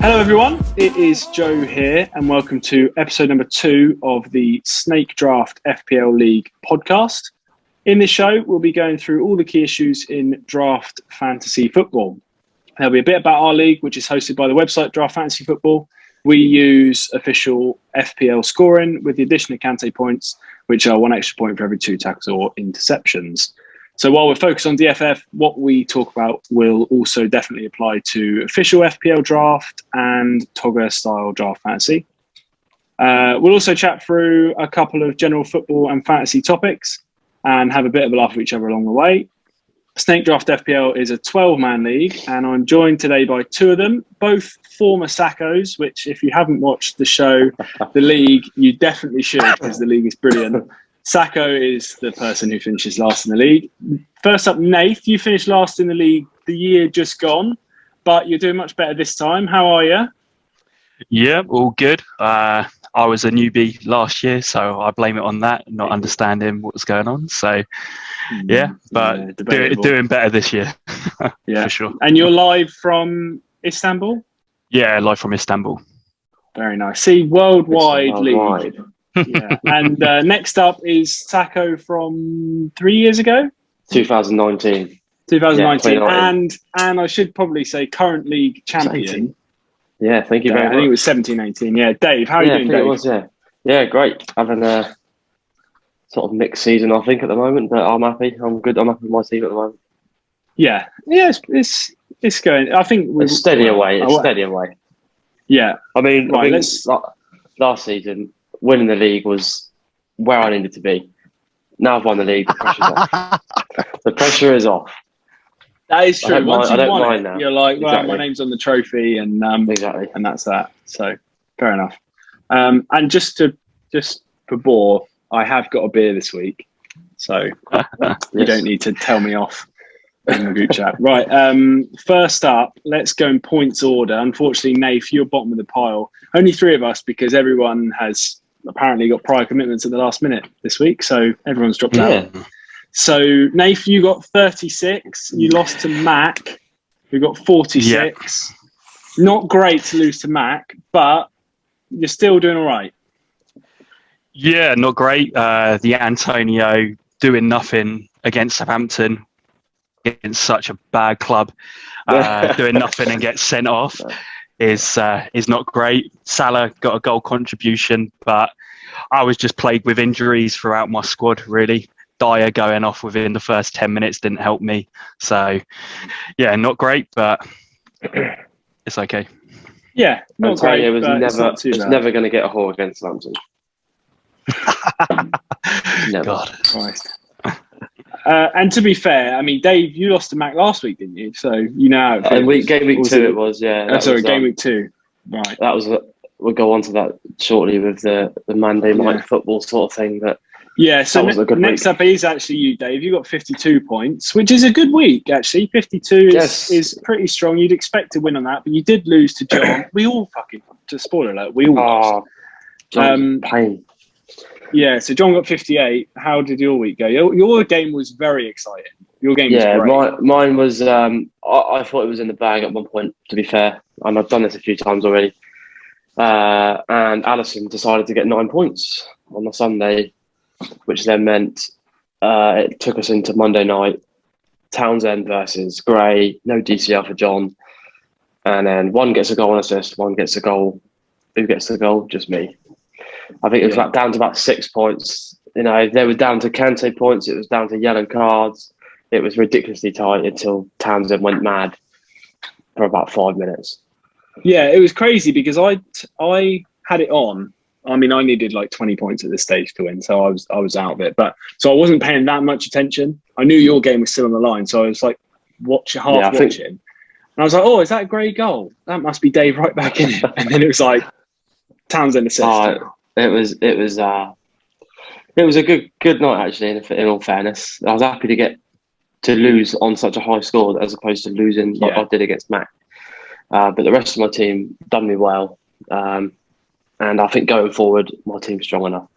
Hello everyone, it is Joe here and welcome to episode number 2 of the Snake Draft FPL League podcast. In this show, we'll be going through all the key issues in draft fantasy football. There'll be a bit about our league, which is hosted by the website Draft Fantasy Football. We use official FPL scoring with the addition of Kante points, which are 1 extra point for every 2 tackles or interceptions. So while we're focused on DFF, what we talk about will also definitely apply to official FPL draft and Togger style draft fantasy. We'll also chat through a couple of general football and fantasy topics and have a bit of a laugh at each other along the way. Snake Draft FPL is a 12-man league, and I'm joined today by 2 of them, both former Sackos, which if you haven't watched the show, the league, you definitely should because the league is brilliant. Sacco is the person who finishes last in the league. First up, Nath, you finished last in the league the year just gone, but you're doing much better this time. How are you? Yeah, all good. I was a newbie last year, so I blame it on that, not understanding what was going on. So, but doing better this year. Yeah, for sure. And you're live from Istanbul? Yeah, live from Istanbul. Very nice. See, worldwide league. Yeah. And next up is Sacco from 3 years ago? 2019. 2019. Yeah, and I should probably say current league champion. Yeah, thank you very much. I think it was 17-18. Yeah, Dave, how are you doing, Dave? It was, yeah, great. Having a sort of mixed season, I think, at the moment, but I'm happy. I'm good. I'm happy with my team at the moment. Yeah, it's going. I think it's steady away. It's steady away. Yeah, I mean, last season, winning the league was where I needed to be. Now I've won the league. The pressure's off. The pressure is off. That is true. Once you've won it, now. You're like, well, my name's on the trophy, and exactly, and that's that. So fair enough. And just for bore, I have got a beer this week, so you don't need to tell me off in the group chat. Right. First up, let's go in points order. Unfortunately, Nath, you're bottom of the pile. Only 3 of us because everyone has apparently got prior commitments at the last minute this week, so everyone's dropped out. So, Nath, you got 36. You lost to Mac, who got 46. Yeah. Not great to lose to Mac, but you're still doing all right. Yeah, not great. The Antonio doing nothing against Southampton, against such a bad club, doing nothing and gets sent off is not great. Salah got a goal contribution, but I was just plagued with injuries throughout my squad, really. Dyer going off within the first 10 minutes didn't help me. So, yeah, not great, but it's okay. Yeah, not great. It's never going to get a haul against Southampton. Never. God. Christ. And to be fair, I mean, Dave, you lost to Mac last week, didn't you? So you know how game week 2 it was, yeah. Game week 2. Right. That was. We'll go on to that shortly with the Monday night football sort of thing, but. Yeah, so next up is actually you, Dave. You got 52 points, which is a good week, actually. 52 is pretty strong. You'd expect to win on that, but you did lose to John. We all just spoiler alert, we all lost. Pain. Yeah, so John got 58. How did your week go? Your game was very exciting. Your game was great. Mine was, I thought it was in the bag at one point, to be fair. And I've done this a few times already. And Allison decided to get 9 points on the Sunday, which then meant it took us into Monday night. Townsend versus Gray, no DCL for John. And then one gets a goal and assist, one gets a goal. Who gets the goal? Just me. I think it was down to about 6 points. You know, they were down to Kante points. It was down to yellow cards. It was ridiculously tight until Townsend went mad for about 5 minutes. Yeah, it was crazy because I had it on. I mean, I needed like 20 points at this stage to win, so I was out of it. But so I wasn't paying that much attention. I knew your game was still on the line, so I was like watching. And I was like, "Oh, is that a great goal? That must be Dave right back in it." And then it was like Townsend assist. It was a good night actually. In all fairness, I was happy to lose on such a high score as opposed to losing like I did against Mac. But the rest of my team done me well. And I think going forward, my team's strong enough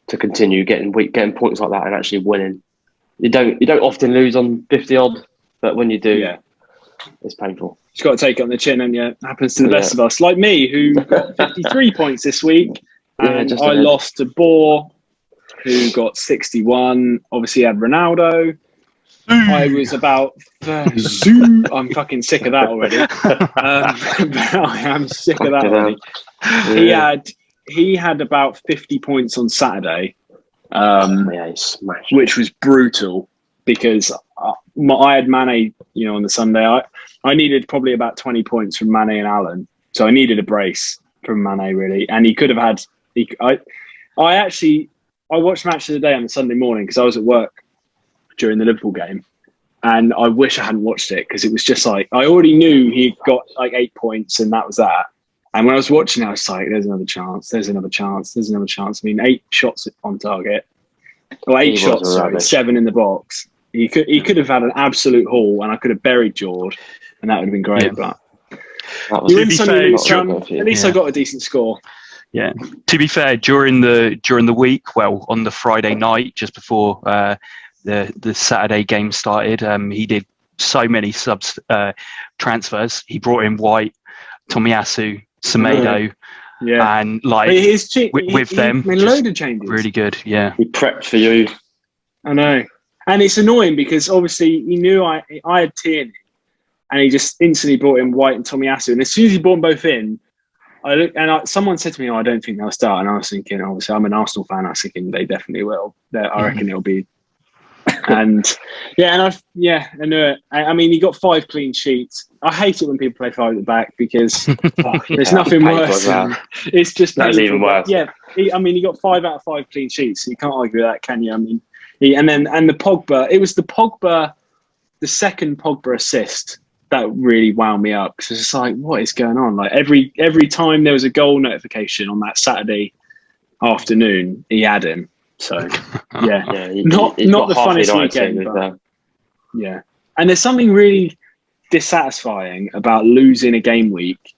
to continue getting points like that and actually winning. You don't often lose on 50 odd, but when you do, it's painful. Just got to take it on the chin, and happens to the best of us. Like me, who got 53 points this week, and I lost to Boar, who got 61. Obviously, had Ronaldo. I was about I'm fucking sick of that already. I am sick of that already. He had about 50 points on Saturday, which was brutal because I had Mane, on the Sunday. I needed probably about 20 points from Mane and Allen, so I needed a brace from Mane really, and he could have had. I watched Match of the Day on the Sunday morning because I was at work during the Liverpool game, and I wish I hadn't watched it because it was just like I already knew he got like 8 points and that was that. And when I was watching it, I was like, "There's another chance. There's another chance. There's another chance." I mean, 8 shots on target, or 8 shots, sorry, 7 in the box. He could have had an absolute haul, and I could have buried George, and that would have been great. Yeah. But you win some, you lose some. At least I got a decent score. Yeah. To be fair, during the week, well, on the Friday night, just before the Saturday game started, he did so many transfers. He brought in White, Tomiyasu, Semedo, and like with them, made a load of changes. Really good. Yeah, he prepped for you. I know, and it's annoying because obviously he knew I had Tierney, and he just instantly brought in White and Tomiyasu. And as soon as he brought them both in, someone said to me, "Oh, I don't think they'll start." And I was thinking, obviously, I'm an Arsenal fan. I was thinking they definitely will. I reckon it'll be. And I knew it. I mean, he got 5 clean sheets. I hate it when people play 5 at the back because there's nothing worse. It's just that's even worse. Yeah, he got 5 out of 5 clean sheets. So you can't argue with that, can you? I mean, and the Pogba. It was the second Pogba assist that really wound me up because it's like, what is going on? Like every time there was a goal notification on that Saturday afternoon, he had him. So not the funniest weekend, but yeah. And there's something really dissatisfying about losing a game week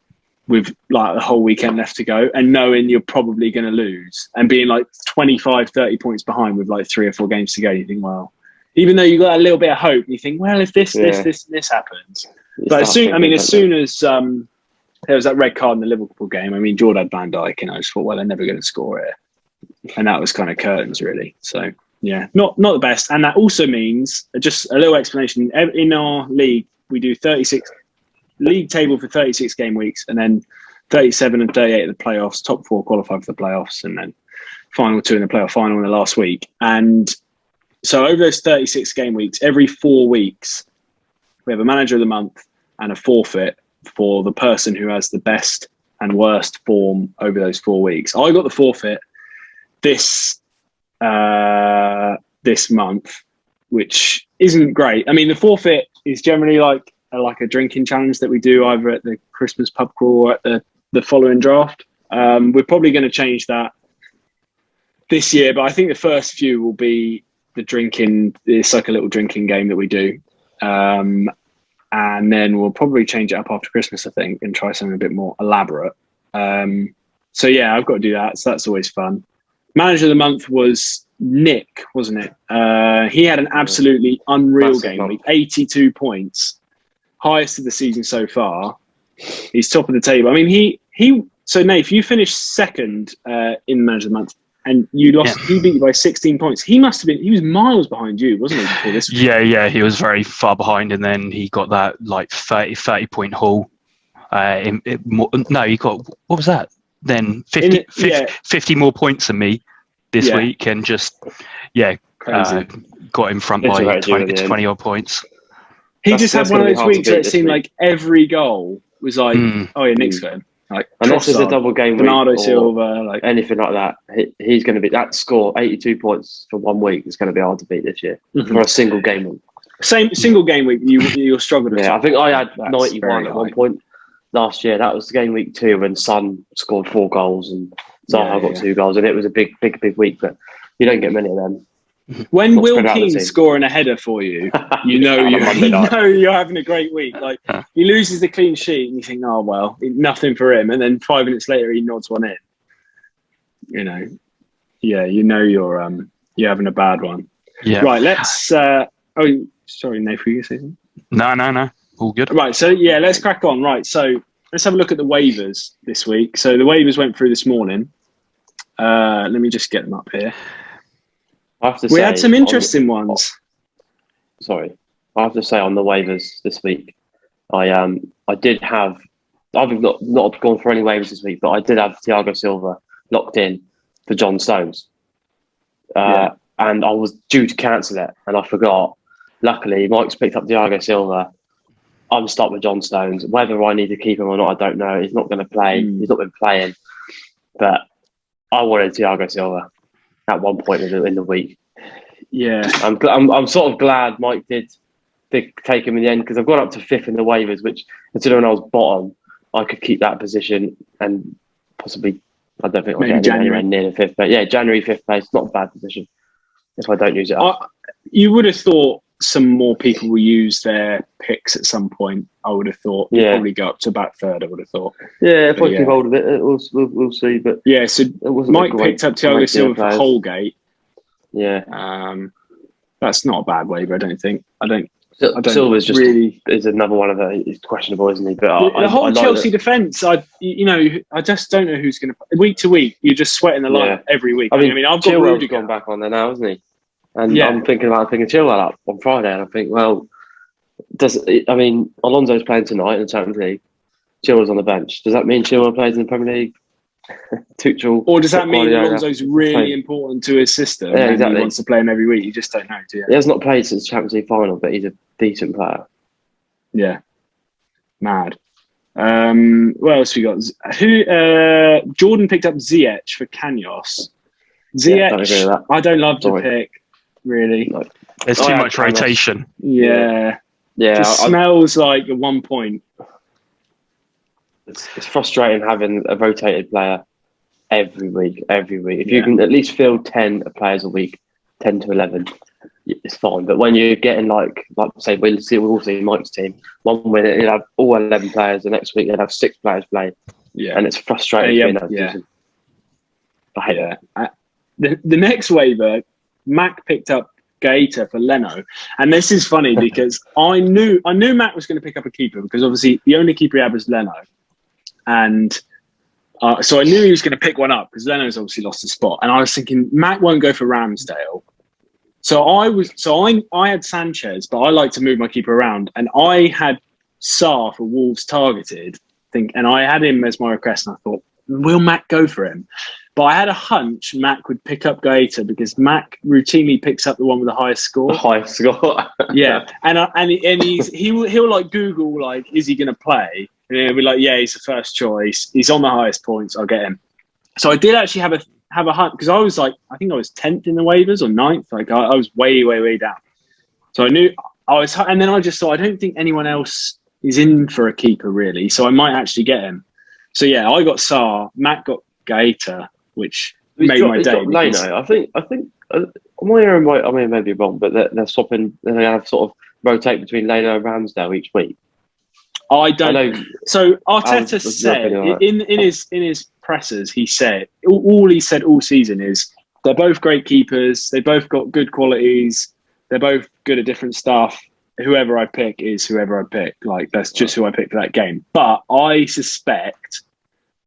with like the whole weekend left to go and knowing you're probably going to lose and being like 25, 30 points behind with like 3 or 4 games to go. You think, well, even though you got a little bit of hope, you think, well, if this happens. But as soon as there was that red card in the Liverpool game, I mean, Jordan Van Dijk, and I just thought, well, they're never going to score it. And that was kind of curtains, really. So, yeah, not the best. And that also means, just a little explanation, in our league, we do 36 league table for 36 game weeks, and then 37 and 38 of the playoffs, top 4 qualify for the playoffs, and then final 2 in the playoff final in the last week. And so over those 36 game weeks, every 4 weeks, we have a manager of the month and a forfeit for the person who has the best and worst form over those 4 weeks. I got the forfeit this month, which isn't great. I mean, the forfeit is generally like a drinking challenge that we do either at the Christmas pub crawl or at the following draft. We're probably going to change that this year, but I think the first few will be the drinking. It's like a little drinking game that we do. And then we'll probably change it up after Christmas, I think, and try something a bit more elaborate. So yeah, I've got to do that. So that's always fun. Manager of the month was Nick, wasn't it? He had an absolutely unreal game week, 82 points, highest of the season so far. He's top of the table. I mean, so Nath, you finished second in Manager of the Month, and you lost. Yeah. He beat you by 16 points. He was miles behind you, wasn't he? Before this? Yeah, he was very far behind, and then he got that like 30 point haul. He got, what was that? Then 50 more points than me this week, and just got in front by 20 odd points. He just had one of those weeks where it seemed like every goal was like, Nick's going. Like, unless there's a double game week Bernardo Silva, like anything like that, he's going to be that score 82 points for 1 week is going to be hard to beat this year for a single game week. Single game week, you'll struggle. I think I had 91 at one point last year. That was game week 2 when Son scored 4 goals and Zaha got 2 goals, and it was a big week. But you don't get many of them. When Will Keane's scoring a header for you, you know you're having a great week. Like he loses the clean sheet, and you think, oh well, nothing for him. And then 5 minutes later, he nods one in. You're having a bad one. Yeah. Right. Let's. Sorry, Nate, were you saying something? No. all good. Right, so let's crack on. Right, so let's have a look at the waivers this week. So the waivers went through this morning. Let me just get them up here. We had some interesting ones. Sorry, I have to say on the waivers this week, I did have. I've not gone for any waivers this week, but I did have Thiago Silva locked in for John Stones, and I was due to cancel it, and I forgot. Luckily, Mike's picked up Thiago Silva. I'm stuck with John Stones. Whether I need to keep him or not, I don't know. He's not going to play. He's not been playing, but I wanted Thiago Silva at one point in the week. Yeah, I'm sort of glad Mike did take him in the end, because I've gone up to 5th in the waivers, which, considering I was bottom, I could keep that position and possibly, I don't think I'll get anywhere near the 5th. But yeah, January 5th place, not a bad position if I don't use it up. You would have thought some more people will use their picks at some point. I would have thought. Yeah. Probably go up to about 3rd, I would have thought. Yeah, if I keep hold of it, we'll see. But yeah, so Mike picked up Thiago Silva for Holgate. Yeah. That's not a bad waiver, I don't think. Silva's just really is another one of the. He's questionable, isn't he? But the whole Chelsea defence, I just don't know who's going to. Week to week, you're just sweating the lineup every week. I mean, I've got Rudiger gone back on there now, hasn't he? And I'm thinking about picking Chilwell up on Friday, and I think, well, Alonso's playing tonight in the Champions League. Chilwell's on the bench. Does that mean Chilwell plays in the Premier League? Tuchel, or does that mean Alonso's really important to his system? Yeah, exactly. He wants to play him every week. You just don't know, do you? He has not played since the Champions League final, but he's a decent player. Yeah, mad. What else we got? Jordan picked up Ziyech for Kanyos. Ziyech, I don't love the pick, really. No. There's too much rotation. Yeah. It smells like at one point. It's frustrating having a rotated player every week. If you can at least field 10 players a week, 10 to 11, it's fine. But when you're getting like say, we'll see Mike's team. One minute you'll have all 11 players, the next week you'll have 6 players play. Yeah, and it's frustrating. I hate that. The next waiver, Mac picked up Gaeta for Leno, and this is funny because I knew Mac was going to pick up a keeper, because obviously the only keeper he had was Leno. And so I knew he was going to pick one up, because Leno's obviously lost his spot. And I was thinking, Mac won't go for Ramsdale. So I had Sanchez, but I like to move my keeper around. And I had Sarr for Wolves targeted, and I had him as my request. And I thought, will Mac go for him? But I had a hunch Mac would pick up Gaeta, because Mac routinely picks up the one with the highest score. Yeah. And he'll like Google, like, is he going to play? And he'll be like, yeah, he's the first choice. He's on the highest points. I'll get him. So I did actually have a hunt, because I was like, I think I was 10th in the waivers or 9th. Like I was way, way, way down. So I knew I was, and then I just thought, I don't think anyone else is in for a keeper really. So I might actually get him. So yeah, I got Sarr. Matt got Gaeta, which made my day. Leno, I think. I mean, maybe wrong, but they're swapping. They have sort of rotate between Leno and Ramsdale each week. I don't know. So Arteta said in his pressers, he said all he said all season is they're both great keepers. They both got good qualities. They're both good at different stuff. Whoever I pick is whoever I pick. Like, that's just who I pick for that game. But I suspect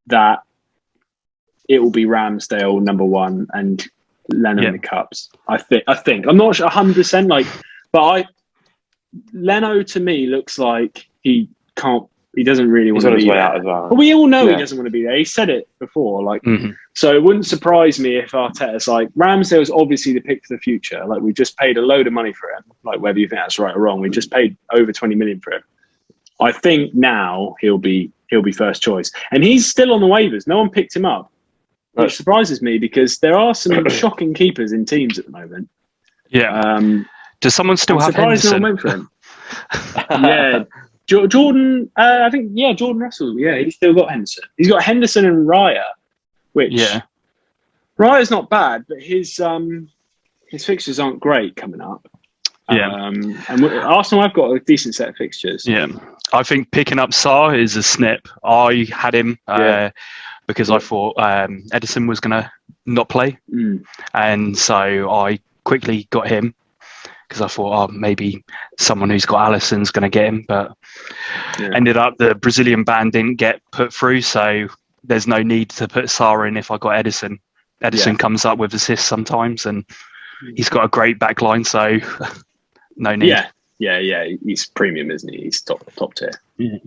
that it will be Ramsdale number 1 and Leno in the cups. I think. I'm not sure 100%. Like, but Leno to me looks like he doesn't really want to be there. Out as well. But we all know he doesn't want to be there. He said it before. Like, so it wouldn't surprise me if Arteta's like, Ramsdale's obviously the pick for the future. Like, we just paid a load of money for him. Like, whether you think that's right or wrong, we just paid over 20 million for him. I think now he'll be first choice, and he's still on the waivers. No one picked him up, which surprises me because there are some shocking keepers in teams at the moment. Yeah. Does someone still have Henderson? No one went for him. Yeah. Jordan, I think, Jordan Russell. Yeah, he's still got Henderson. He's got Henderson and Raya, which Raya's not bad, but his fixtures aren't great coming up. And Arsenal have got a decent set of fixtures. Yeah, I think picking up Sarr is a snip. I had him because I thought Edison was going to not play, and so I quickly got him because I thought, maybe someone who's got Alisson's going to get him, but ended up the Brazilian ban didn't get put through, so there's no need to put Sarr in if I got Edison. Edison comes up with assists sometimes, and he's got a great back line, so no need. Yeah. He's premium, isn't he? He's top tier. Yeah.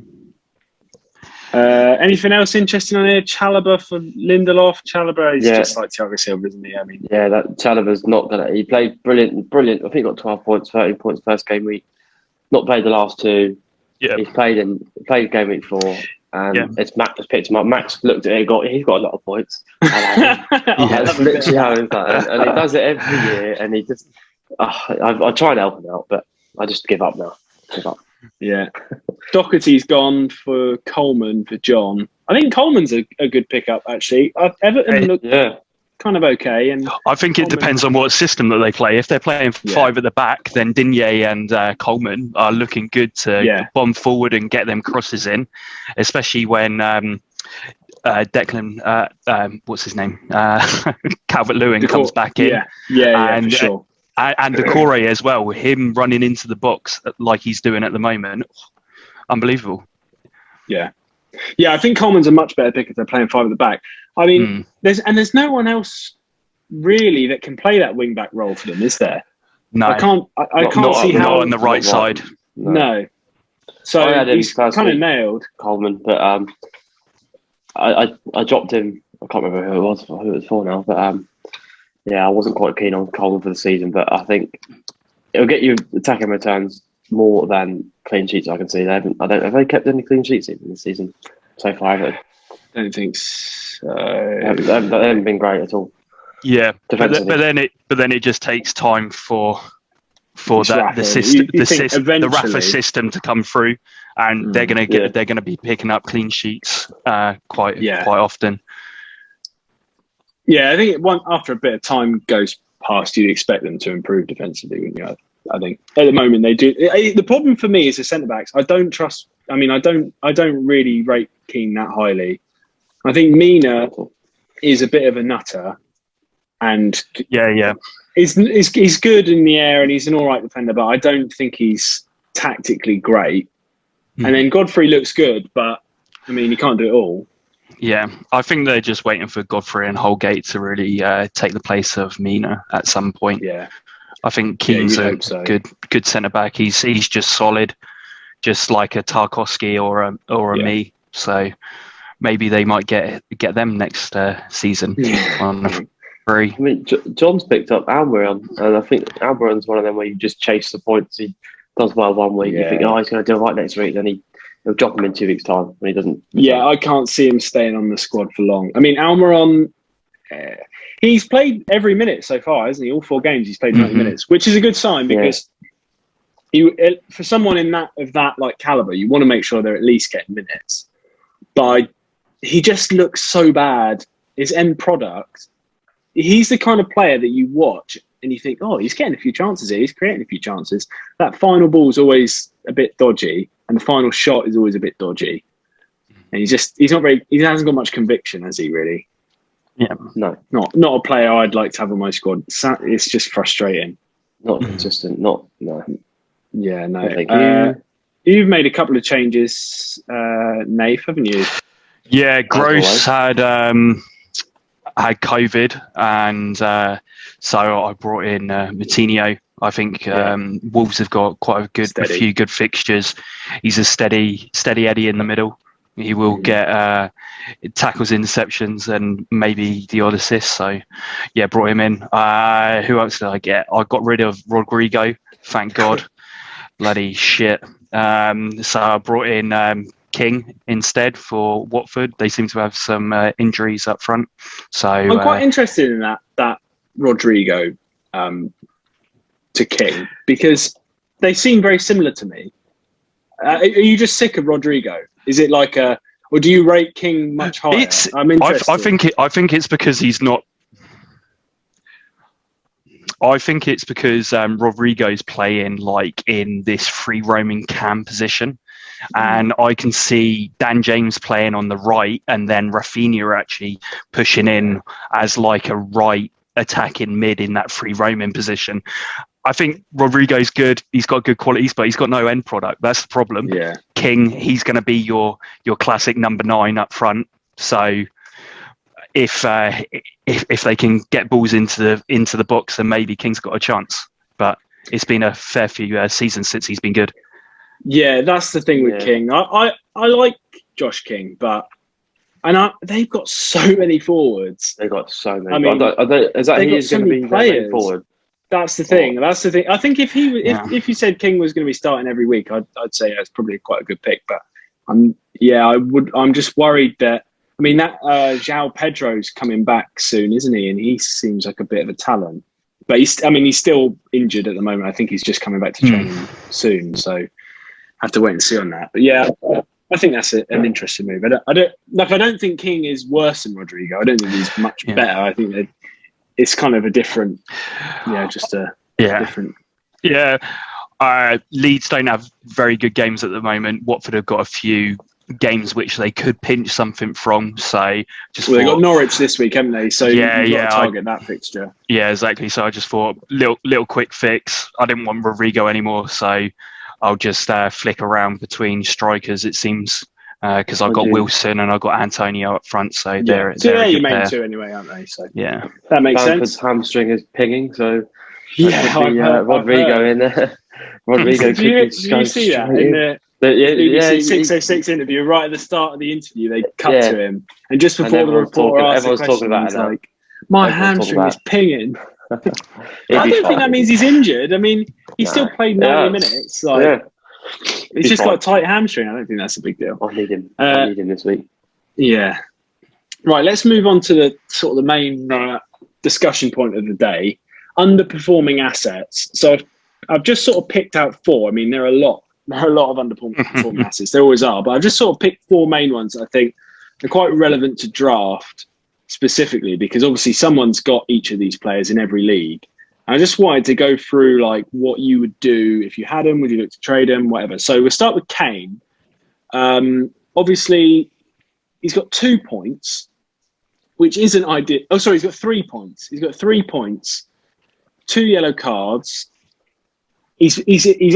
Anything else interesting on here? Chalobah for Lindelof. Chalobah is just like Thiago Silva, isn't he? I mean, that Chalobah's not gonna. He played brilliant. I think he got 12 points, 13 points first game week. Not played the last two. Yeah, he's played game week 4, and it's Max has picked him up. Max looked at it, he's got a lot of points. That's literally how he's done, and he does it every year. And he just, I try and help him out, but I just give up now. Yeah, Doherty's gone for Coleman for John. I think Coleman's a good pickup actually. Everton look kind of okay, and I think it depends on what system that they play. If they're playing 5 at the back, then Digne and Coleman are looking good to bomb forward and get them crosses in, especially when Declan, what's his name, Calvert-Lewin comes back in. Yeah, for sure. And Decore as well, him running into the box like he's doing at the moment, unbelievable. Yeah, I think Coleman's a much better pick if they're playing 5 at the back. I mean, there's no one else really that can play that wing back role for them, is there? No, I can't see how not on the right side. No. So he's kind of nailed Coleman, but I dropped him. I can't remember who it was for now, but I wasn't quite keen on Coleman for the season, but I think it'll get you attacking returns more than clean sheets. I can see have they kept any clean sheets in this season so far? I don't think so. They haven't been great at all. Yeah, but then it just takes time for the system, the Rafa system to come through, and they're going to be picking up clean sheets quite often. Yeah, I think after a bit of time goes past, you'd expect them to improve defensively, wouldn't you? I think at the moment they do. The problem for me is the centre backs. I don't trust. I mean, I don't really rate Kane that highly. I think Mina is a bit of a nutter, and he's good in the air and he's an all right defender, but I don't think he's tactically great. And then Godfrey looks good, but I mean, he can't do it all. Yeah, I think they're just waiting for Godfrey and Holgate to really take the place of Mina at some point. Yeah, I think Keane's a good centre back. He's just solid, just like a Tarkowski or a me. So maybe they might get them next season on free. I mean, John's picked up Almiron, and I think Almiron's one of them where you just chase the points. He does well one week, you think, he's going to do it right next week, then he'll drop him in 2 weeks' time when he doesn't. Yeah, I can't see him staying on the squad for long. I mean, Almiron, he's played every minute so far, hasn't he? All 4 games he's played 90 minutes, which is a good sign because for someone of that like caliber, you want to make sure they're at least getting minutes. But he just looks so bad. His end product, he's the kind of player that you watch and you think, he's getting a few chances here. He's creating a few chances. That final ball is always a bit dodgy, and the final shot is always a bit dodgy. And he hasn't got much conviction, has he? Really? Yeah, no, not a player I'd like to have on my squad. It's just frustrating. Not consistent. Yeah, no. You've made a couple of changes, Nath, haven't you? Yeah, Gross had COVID, and so I brought in Moutinho. I think Wolves have got quite a few good fixtures. He's a steady Eddie in the middle. He will get tackles, interceptions, and maybe the odd assist. So, brought him in. Who else did I get? I got rid of Rodrigo. Thank God. Bloody shit. So I brought in King instead for Watford. They seem to have some injuries up front. So I'm quite interested in that Rodrigo to King, because they seem very similar to me. Are you just sick of Rodrigo? Is it like or do you rate King much higher? I'm interested. I think it's because he's not. I think it's because Rodrigo's playing like in this free roaming cam position, and I can see Dan James playing on the right, and then Rafinha actually pushing in as like a right attacking mid in that free roaming position. I think Rodrigo's good. He's got good qualities, but he's got no end product. That's the problem. Yeah. King, he's going to be your classic number 9 up front. So if they can get balls into the box, then maybe King's got a chance. But it's been a fair few seasons since he's been good. Yeah, that's the thing with King. I like Josh King, but they've got so many forwards. They've got so many. I mean, is that he is going to be their forward? That's the thing. That's the thing. I think if you said King was going to be starting every week, I'd say that's probably quite a good pick. But I'm just worried that. I mean, that João Pedro's coming back soon, isn't he? And he seems like a bit of a talent. But he's still injured at the moment. I think he's just coming back to training soon. So have to wait and see on that. But yeah, I think that's an interesting move. I don't think King is worse than Rodrigo. I don't think he's much better. I think it's kind of a different, different. Yeah. Leeds don't have very good games at the moment. Watford have got a few games which they could pinch something from. So they got Norwich this week, haven't they? So you've got to target that fixture. Yeah, exactly. So I just thought little quick fix. I didn't want Rodrigo anymore, so I'll just flick around between strikers. It seems because I've got Wilson and I've got Antonio up front. So they're your main two anyway, aren't they? So yeah, that makes Bamford's sense. hamstring is pinging, so Rodrigo in there. Rodrigo did you see that in the BBC 606 interview? Right at the start of the interview, they cut to him, and just before the reporter asked the question, he's like, "My hamstring is pinging." I don't think that means he's injured. I mean, he still played 90 minutes. He's just got a tight hamstring. I don't think that's a big deal. I need him this week. Yeah. Right, let's move on to the sort of the main discussion point of the day: underperforming assets. So I've just sort of picked out 4. I mean, there are a lot of underperforming assets. There always are, but I've just sort of picked 4 main ones that I think are quite relevant to draft specifically, because obviously someone's got each of these players in every league. And I just wanted to go through like what you would do if you had them. Would you look to trade them? Whatever. So we'll start with Kane. Obviously, he's got 2 points, which isn't ideal. Oh, sorry, he's got 3 points. He's got 3 points, 2 yellow cards. He's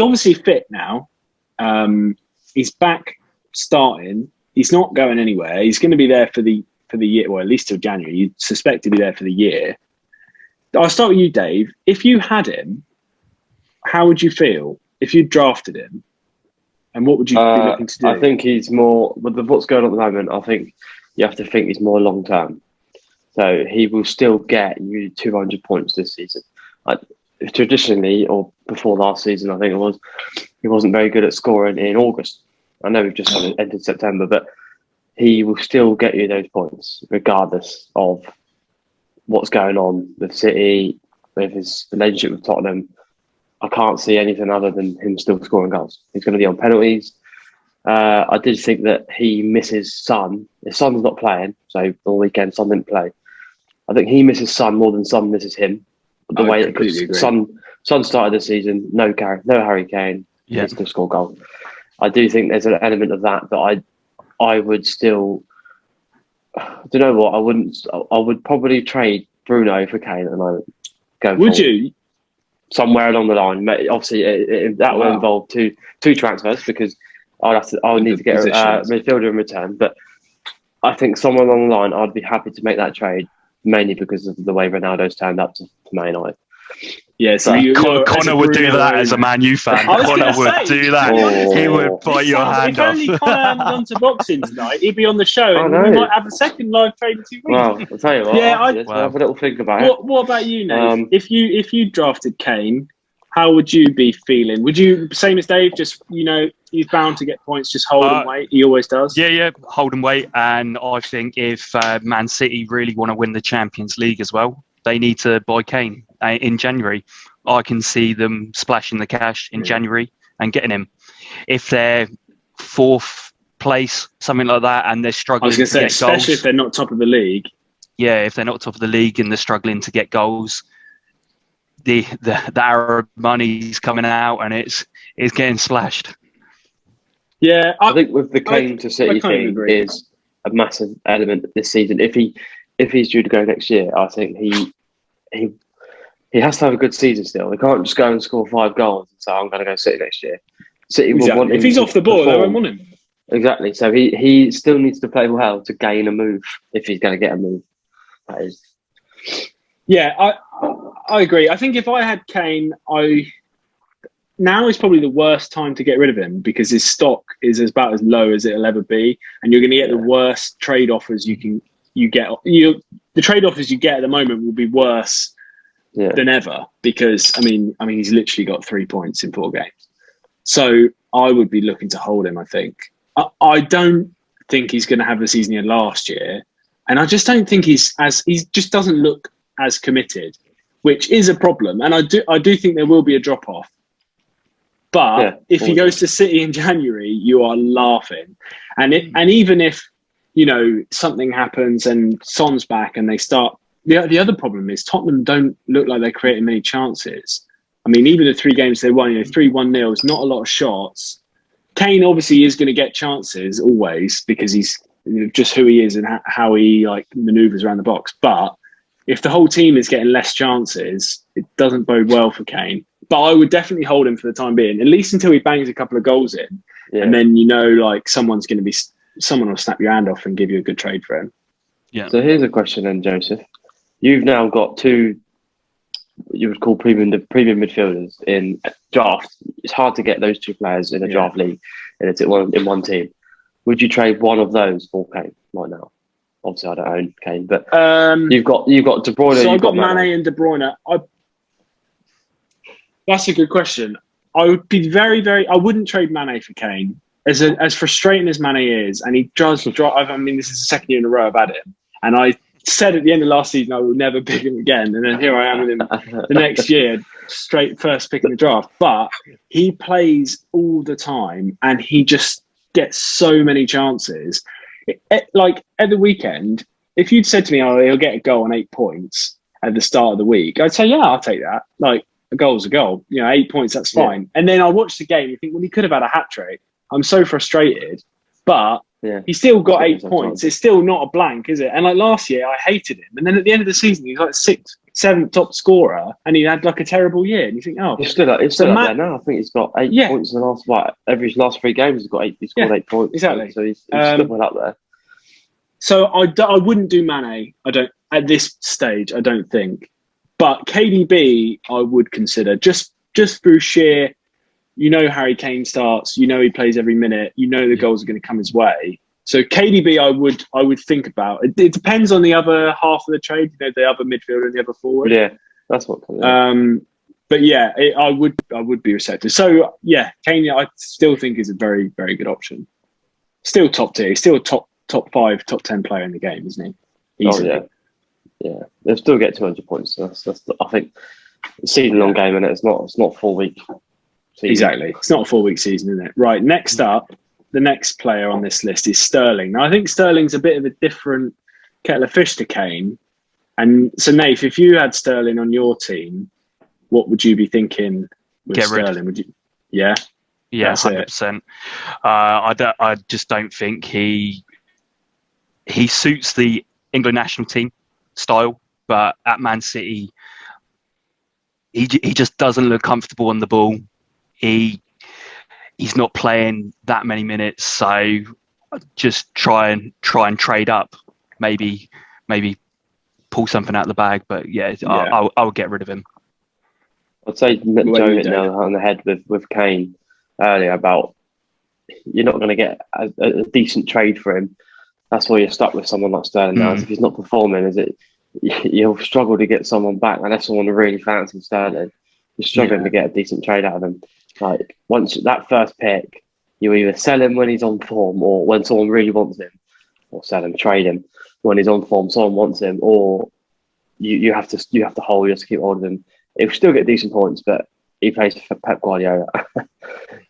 obviously fit now. He's back starting. He's not going anywhere. He's going to be there for the year, or at least till January. You suspect to be there for the year. I'll start with you, Dave. If you had him, how would you feel if you drafted him? And what would you be looking to do? I think he's more, with what's going on at the moment, I think you have to think he's more long term. So he will still get you 200 points this season. Traditionally, or before last season, I think it was, he wasn't very good at scoring in August. I know we've just entered September, but he will still get you those points regardless of what's going on with City, with his relationship with Tottenham. I can't see anything other than him still scoring goals. He's going to be on penalties. I did think that he misses Son. If Son's not playing, so on the weekend Son didn't play, I think he misses Son more than Son misses him. The way that Son started the season, no Harry Kane, he still score goals. I do think there's an element of that, but I would still, I don't know what, I would probably trade Bruno for Kane at the moment. Would you? Somewhere along the line. Obviously, that will involve two transfers, because I would need to get a midfielder in return. But I think somewhere along the line, I'd be happy to make that trade, mainly because of the way Ronaldo's turned up to Man United. Yeah, so Connor would do that as a Man U fan. Connor would do that. He would bite your hand off. If only Connor hadn't gone to boxing tonight, he'd be on the show, and we might have a second live trade in 2 weeks. Well, I'll tell you what. I'll have a little think about it. What about you, Nate? If you drafted Kane, how would you be feeling? Would you, same as Dave, just, he's bound to get points, just hold and wait? He always does. Yeah, hold and wait. And I think if Man City really want to win the Champions League as well, they need to buy Kane in January. I can see them splashing the cash in January and getting him. If they're 4th place, something like that, and they're struggling to get goals. Especially if they're not top of the league. Yeah, if they're not top of the league and they're struggling to get goals, the Arab money's coming out and it's getting splashed. Yeah, I think with the Kane to City thing is a massive element this season. If he's due to go next year, I think he has to have a good season still. He can't just go and score 5 goals and say, I'm going to go City next year. City will want him. If he's off the ball, they won't want him. Exactly. So he still needs to play well to gain a move if he's going to get a move. That is. Yeah, I agree. I think if I had Kane, now is probably the worst time to get rid of him because his stock is about as low as it'll ever be, and you're going to get the worst trade offers you get. The trade offers you get at the moment will be worse than ever because I mean he's literally got 3 points in 4 games. So I would be looking to hold him. I think I don't think he's going to have the season he had last year, and I just don't think he just doesn't look as committed, which is a problem. And I do think there will be a drop off. But if he goes to City in January, you are laughing. And even if, something happens and Son's back and they start... The other problem is Tottenham don't look like they're creating many chances. I mean, even the 3 games they won, 3-1-0 is not a lot of shots. Kane obviously is going to get chances always because he's just who he is and how he manoeuvres around the box. But if the whole team is getting less chances, it doesn't bode well for Kane. But I would definitely hold him for the time being, at least until he bangs a couple of goals in. Yeah. And then, someone will snap your hand off and give you a good trade for him. Yeah. So here's a question then, Joseph. You've now got 2, you would call premium midfielders in draft. It's hard to get those 2 players in a draft league and it's in one team. Would you trade one of those for Kane right now? Obviously, I don't own Kane, but you've got De Bruyne. So I've got Mane and De Bruyne. That's a good question. I would be very, very... I wouldn't trade Mane for Kane. As frustrating as Mane is, and he does drive... I mean, this is the second year in a row I've had him. And I said at the end of last season I would never pick him again. And then here I am with him the next year, straight first pick in the draft. But he plays all the time, and he just gets so many chances. At the weekend, if you'd said to me, he'll get a goal on 8 points at the start of the week, I'd say, yeah, I'll take that. A goal's a goal. 8 points, that's fine. Yeah. And then I watch the game and think, well, he could have had a hat-trick. I'm so frustrated. But he still got 8 points. It's still not a blank, is it? And last year, I hated him. And then at the end of the season, he's 6th, 7th top scorer, and he had a terrible year. And you think, he's still up there now. I think he's got 8 points in the last 3 games. He's got 8. He's scored 8 points. Exactly. So he's still well up there. So I wouldn't do Mane. I don't at this stage. I don't think. But KDB, I would consider just through sheer. Harry Kane starts. He plays every minute. The goals are going to come his way. So KDB, I would think about. It depends on the other half of the trade. The other midfielder and the other forward. Yeah, that's what. But yeah, I would be receptive. So yeah, Kane, I still think is a very, very good option. Still top tier. Still a top 5, top 10 player in the game, isn't he? Easily. Oh yeah. They'll still get 200 points. That's I think season-long game, and it's not a 4-week season. Exactly. It's not a 4-week season, isn't it? Right. Next up, the next player on this list is Sterling. Now, I think Sterling's a bit of a different kettle of fish to Kane. And so, Nath, if you had Sterling on your team, what would you be thinking with Sterling? Would you? Yeah. Yeah, 100%. I just don't think he suits the England national team style, but at Man City, he just doesn't look comfortable on the ball. He's not playing that many minutes, so just try and trade up, maybe pull something out of the bag. But I would get rid of him. I'd say Joe hit nail on the head with Kane earlier about you're not going to get a decent trade for him. That's why you're stuck with someone like Sterling now. If he's not performing, you'll struggle to get someone back unless someone really fancies Sterling. You're struggling to get a decent trade out of him. Once that first pick, you either sell him when he's on form, or when someone really wants him, or sell him, trade him when he's on form, someone wants him, or you have to hold. You have to keep hold of him. He'll still get decent points, but he plays for Pep Guardiola,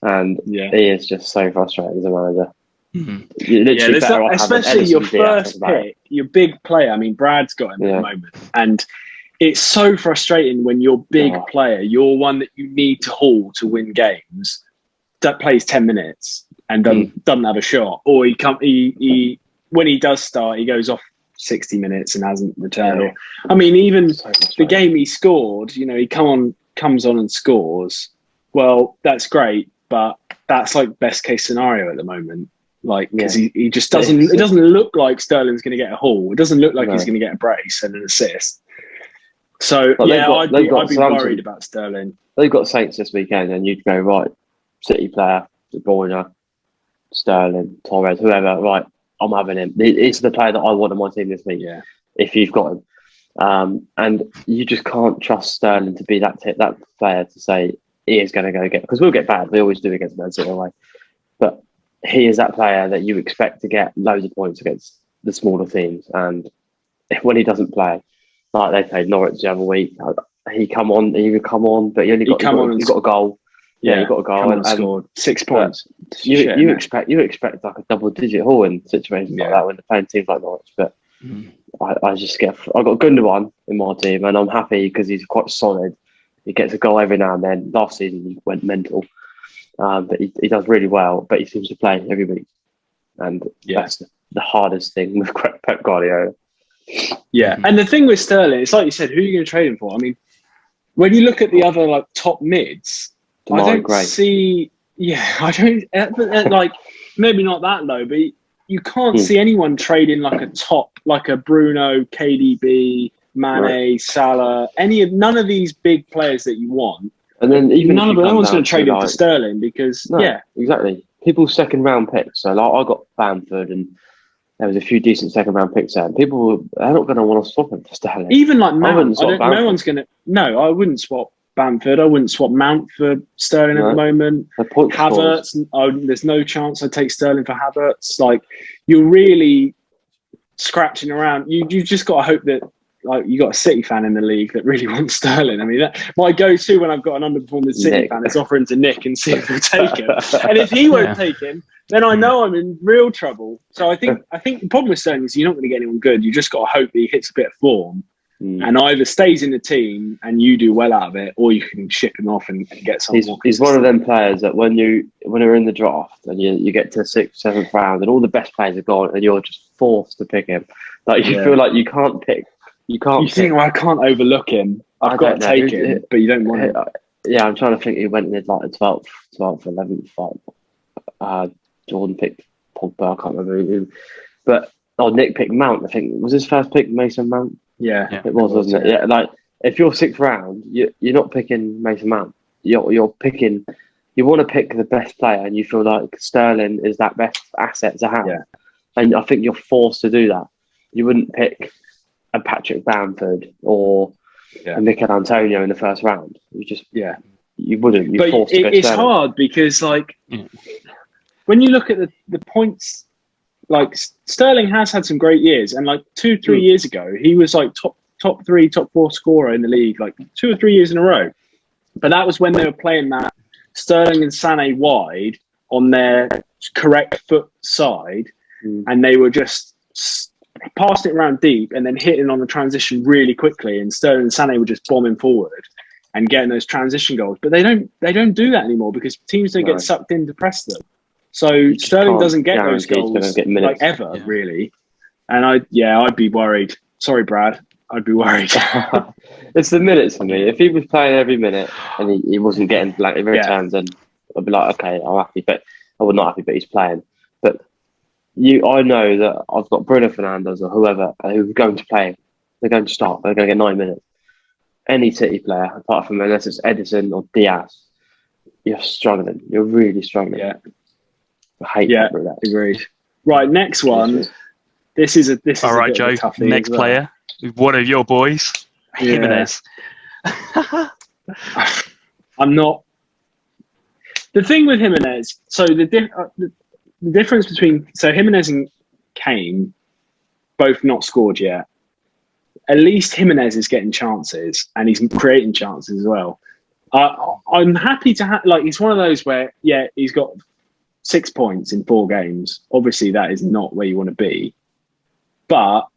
and he is just so frustrating as a manager. Mm-hmm. Especially your first pick, your big player. I mean, Brad's got him at the moment, and it's so frustrating when your big player, your one that you need to haul to win games, that plays 10 minutes and doesn't have a shot, or when he does start, he goes off 60 minutes and hasn't returned. Or, I mean, even the game he scored, he comes on and scores. Well, that's great, but that's like best case scenario at the moment. Like, because he just doesn't. It doesn't look like Sterling's going to get a haul. It doesn't look like he's going to get a brace and an assist. So I'd be worried about Sterling. They've got Saints this weekend, and you'd go right, City player, De Bruyne, Sterling, Torres, whoever. Right, I'm having him. It's the player that I want on my team this week. Yeah, if you've got him, and you just can't trust Sterling to be that player to say he is going to go get, because we'll get bad. We always do against Man City away, but he is that player that you expect to get loads of points against the smaller teams. And when he doesn't play, like they played Norwich the other week, he would come on, but he got a goal. Yeah, he got a goal and scored 6 points. You expect like a double-digit haul in situations like that when they're playing teams like Norwich. But I got Gundogan in my team, and I'm happy because he's quite solid. He gets a goal every now and then. Last season he went mental. But he does really well, but he seems to play every week. And that's the hardest thing with Pep Guardiola. Yeah, and the thing with Sterling, it's like you said, who are you going to trade him for? I mean, when you look at the other like top mids, I don't see... Yeah, I don't... like, maybe not that low, but you can't see anyone trading like a top, like a Bruno, KDB, Mane, Salah, none of these big players that you want. And then even no one's going to trade him for Sterling because exactly, people's second round picks. So like I got Bamford, and there was a few decent second round picks there. And people they're not going to want to swap him for Sterling. Even like Mount, no one's going to. No, I wouldn't swap Bamford. I wouldn't swap Mount for Sterling at the moment. Havertz, there's no chance I'd take Sterling for Havertz. Like you're really scratching around. You just got to hope that. Like you got a City fan in the league that really wants Sterling. I mean, my go-to when I've got an underperforming City fan is offer him to Nick and see if he'll take him. And if he won't take him, then I know I'm in real trouble. So I think the problem with Sterling is you're not going to get anyone good. You just got to hope that he hits a bit of form and either stays in the team and you do well out of it, or you can ship him off and get someone more. He's one of them players that when you're in the draft and you get to 6th, 7th round and all the best players are gone and you're just forced to pick him. Like you feel like you can't pick. You think, well, I can't overlook him. I've got to take him, but you don't want him. Yeah, I'm trying to think. He went in like the 12th, 11th. Jordan picked Pogba. I can't remember who. But Nick picked Mount. I think was his first pick Mason Mount. Yeah, it was, wasn't it? Yeah, like if you're 6th round, you're not picking Mason Mount. You're picking. You want to pick the best player, and you feel like Sterling is that best asset to have. Yeah. And I think you're forced to do that. You wouldn't pick a Patrick Bamford or a Mikel Antonio in the first round. You wouldn't. You're forced to go it's hard because when you look at the points, like Sterling has had some great years, and like 2-3 years ago he was like top 3, top 4 scorer in the league, like 2 or 3 years in a row. But that was when they were playing that Sterling and Sané wide on their correct foot side, and they were just passing it around deep and then hitting on the transition really quickly, and Sterling and Sané were just bombing forward and getting those transition goals. But they don't do that anymore because teams don't get sucked in to press them. So Sterling doesn't get those goals like ever, really. And I'd be worried. Sorry, Brad. I'd be worried. It's the minutes for me. If he was playing every minute and he wasn't getting like returns, then I'd be like, okay, I'm happy. But I would not happy, but he's playing. But I know that I've got Bruno Fernandes or whoever who's going to play. They're going to start. They're going to get 9 minutes. Any City player, apart from unless it's Edison or Diaz, you're struggling. You're really struggling. Yeah, I hate that. Agreed. Right, next one. This is all right, Joe. Next player, one of your boys, Jimenez. I'm not. The thing with Jimenez, so the difference between Jimenez and Kane, both not scored yet. At least Jimenez is getting chances and he's creating chances as well. I'm happy to have he's one of those where he's got 6 points in 4 games. Obviously, that is not where you want to be, but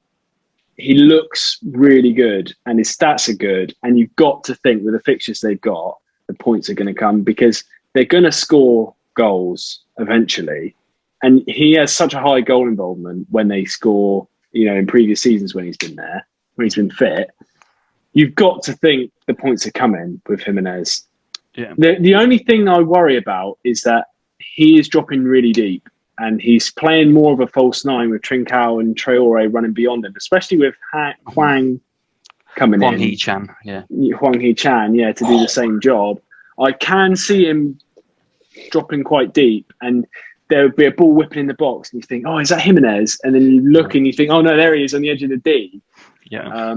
he looks really good and his stats are good. And you've got to think with the fixtures they've got, the points are going to come because they're going to score goals eventually. And he has such a high goal involvement when they score in previous seasons when he's been there, when he's been fit, you've got to think the points are coming with Jimenez. Yeah. The only thing I worry about is that he is dropping really deep and he's playing more of a false nine with Trincao and Traore running beyond him, especially with Hwang coming Hwang in. Hee-chan, yeah. Hwang Hee-chan, yeah, to do the same job. I can see him dropping quite deep and there would be a ball whipping in the box and you think, oh, is that Jimenez? And then you look and you think, oh, no, there he is on the edge of the D. Yeah.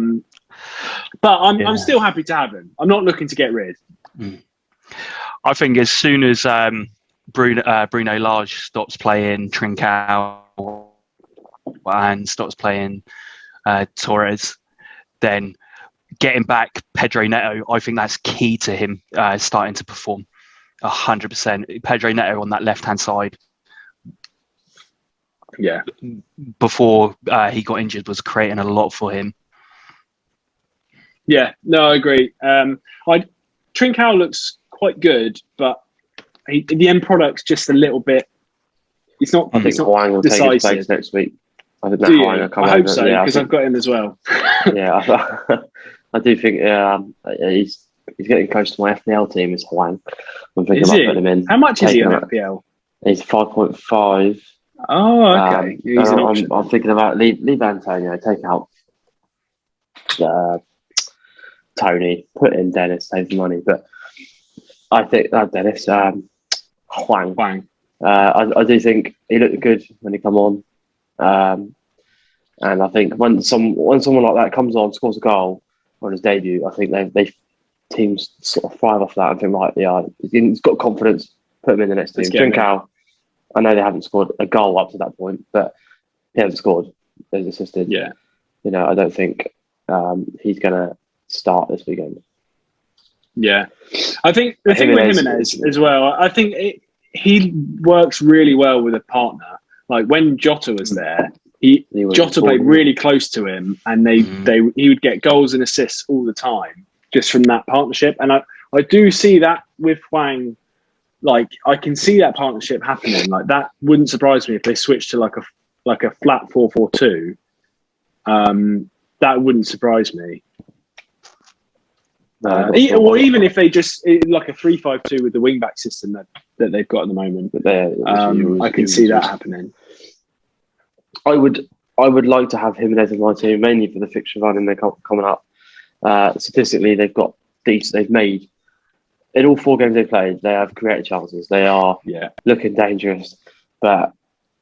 But I'm still happy to have him. I'm not looking to get rid. I think as soon as Bruno Lage stops playing Trincao and stops playing Torres, then getting back Pedro Neto, I think that's key to him starting to perform 100%. Pedro Neto on that left-hand side, before he got injured, was creating a lot for him. Yeah, no, I agree. Trincao looks quite good, but the end product's just a little bit. It's not. I think Hwang will take his place next week. I think Hwang will come I over. hope so, because I've got him as well. Yeah, I do think he's getting close to my FPL team. Is Hwang? I'm thinking about putting him in. How much is he on FPL? He's 5.5. Oh, okay. He's an option. I'm thinking about leave Antonio, take out Tony, put in Dennis, save the money. But I think Dennis, Hwang. I do think he looked good when he come on, and I think when someone like that comes on, scores a goal on his debut, I think they teams sort of thrive off that and think, right, yeah, he's got confidence. Put him in the next team. Trincao, I know they haven't scored a goal up to that point, but he hasn't scored. He's assisted. Yeah, I don't think he's going to start this weekend. Yeah, I think the thing with Jimenez as well, I think he works really well with a partner. Like when Jota was there, Jota played really close to him, and he would get goals and assists all the time just from that partnership. And I do see that with Hwang. Like I can see that partnership happening. Like that wouldn't surprise me if they switched to like a flat 4-4-2. That wouldn't surprise me. Or even if they just like a 3-5-2 with the wing back system that they've got at the moment. But I can see that happening. I would like to have Jimenez in my team mainly for the fixture run and they're coming up. Statistically, they've made in all 4 games they played, they have created chances. They are looking dangerous, but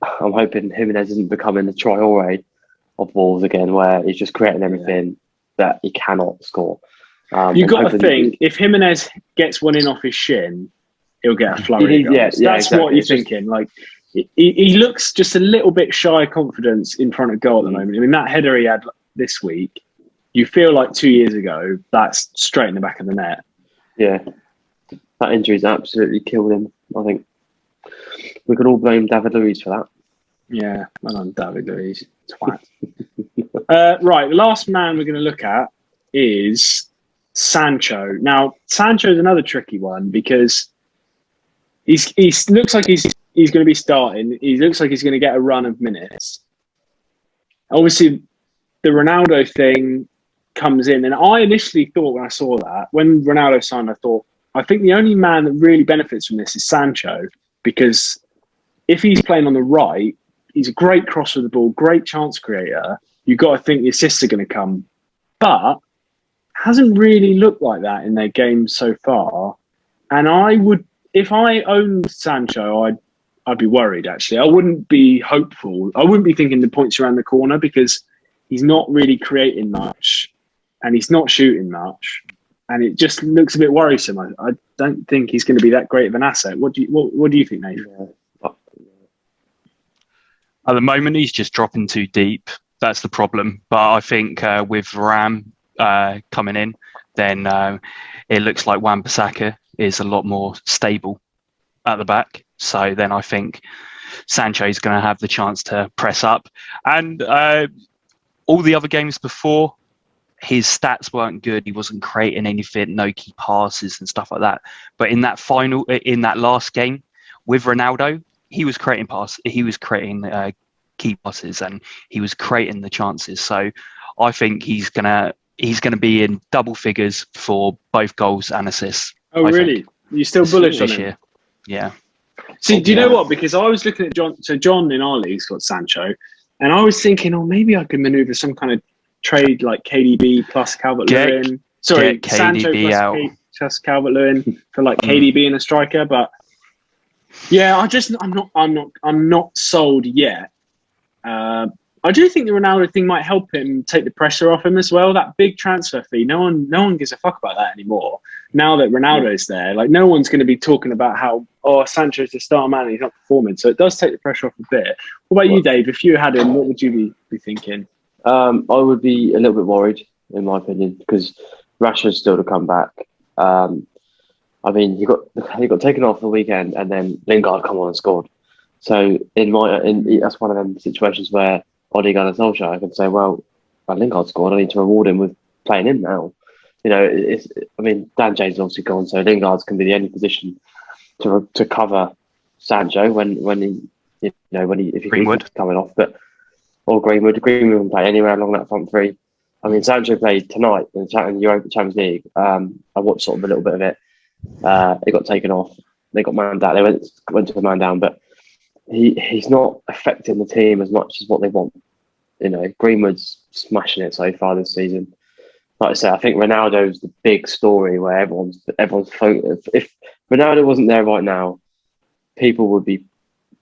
I'm hoping Jimenez isn't becoming the Traore of Wolves again, where he's just creating everything that he cannot score. You've got to think, if Jimenez gets one in off his shin, he'll get a flurry of goals. That's exactly what you're thinking. Like he looks just a little bit shy of confidence in front of goal at the moment. I mean, that header he had this week, you feel like 2 years ago, that's straight in the back of the net. Yeah. That injury's absolutely killed him, I think. We could all blame David Luiz for that. Yeah, well done, David Luiz. Twat. Right, the last man we're going to look at is Sancho. Now, Sancho is another tricky one because he looks like he's going to be starting. He looks like he's going to get a run of minutes. Obviously, the Ronaldo thing comes in, and I initially thought when I saw that, when Ronaldo signed, I think the only man that really benefits from this is Sancho, because if he's playing on the right, he's a great crosser of the ball, great chance creator. You've got to think the assists are going to come, but hasn't really looked like that in their games so far. And if I owned Sancho, I'd be worried, actually. I wouldn't be hopeful. I wouldn't be thinking the points around the corner because he's not really creating much and he's not shooting much. And it just looks a bit worrisome. I don't think he's going to be that great of an asset. What do you think, Nathan? At the moment, he's just dropping too deep. That's the problem. But I think with Ram coming in, then it looks like Wan-Bissaka is a lot more stable at the back. So then I think Sancho is going to have the chance to press up. And all the other games before, his stats weren't good. He wasn't creating anything, no key passes and stuff like that. But in that last game with Ronaldo, he was creating key passes, and he was creating the chances. So I think he's gonna be in double figures for both goals and assists. Oh, really? You're still bullish on this him? year? Yeah. See, do you know what? Because I was looking at John. So John in our league's got Sancho, and I was thinking, maybe I could maneuver some kind of trade like KDB plus Calvert-Lewin. Sorry, get Sancho KDB out. plus Calvert-Lewin for like KDB and a striker. But yeah, I'm not sold yet. I do think the Ronaldo thing might help him take the pressure off him as well. That big transfer fee, no one gives a fuck about that anymore. Now that Ronaldo's there, like no one's going to be talking about how Sancho's the star man and he's not performing. So it does take the pressure off a bit. What about you, Dave? If you had him, what would you be thinking? I would be a little bit worried, in my opinion, because Rashford's still to come back. I mean, he got taken off the weekend, and then Lingard come on and scored. So that's one of them situations where Ole Gunnar Solskjaer, I can say, well, Lingard scored. I need to reward him with playing him now. You know, Dan James is obviously gone, so Lingard's can be the only position to cover Sancho if he keeps coming off, or Greenwood can play anywhere along that front three. I mean, Sancho played tonight in the Europa Champions League. I watched sort of a little bit of it. It got taken off. They got man down. They went to the man down, but he's not affecting the team as much as what they want. You know, Greenwood's smashing it so far this season. Like I said, I think Ronaldo's the big story where everyone's focused. If Ronaldo wasn't there right now, people would be